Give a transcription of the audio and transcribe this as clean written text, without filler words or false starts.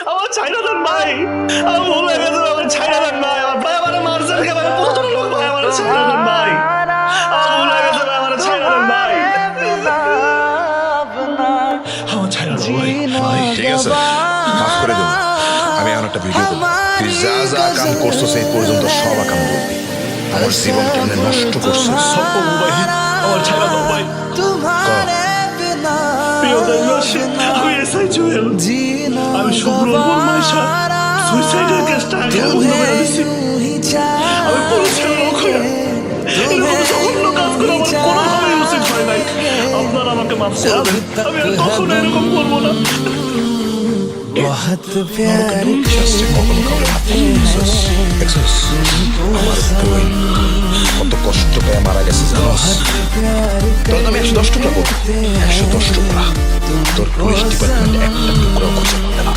আমার ছাইড়া দেন ভাই, আমার ভুল হয়ে গেছে, আমার ছাইড়া দেন ভাই, আমার ভাই আমার মারছে কে ভাই, পুরো লোক ভাই আমার ছাইড়া দেন ভাই, আমার ভুল হয়ে গেছে ভাই, আমার ছাইড়া দেন ভাই, আমার ছাইড়া দেন ভাই। ভাই ঠিক আছে, মাফ করে দেবো। আমি এখন একটা ভিডিও করবো, তুই যা যা কাম করছো সেই পর্যন্ত সব কাম করবি। আমার জীবন কেমনে নষ্ট করছিস সব করবো ভাই, আমার ছাইড়া দাও ভাই। প্রিয় দেশবাসী, আমি এসআই জুয়েল, আমি শুভ্রর বলমাইশা সুইসাইডের কেসটা আগে বন্ধ করে দিচ্ছি। আমি পুলিশের লোক হয়ে এরকম জঘন্য কাজ করে আমার কোনোভাবেই উচিত হয় নাই। আপনারা আমাকে মাফ করে দেন, আমি আর কখনো এরকম করবো না। बहुत प्यार কত কষ্ট পেয়ে মারা গেছে জানোস? তোর আমি 110 টুকরা করবো, 110 টুকরা। তোর পুলিশ ডিপার্টমেন্ট একটা টুকরাও খুঁজে পাবে না।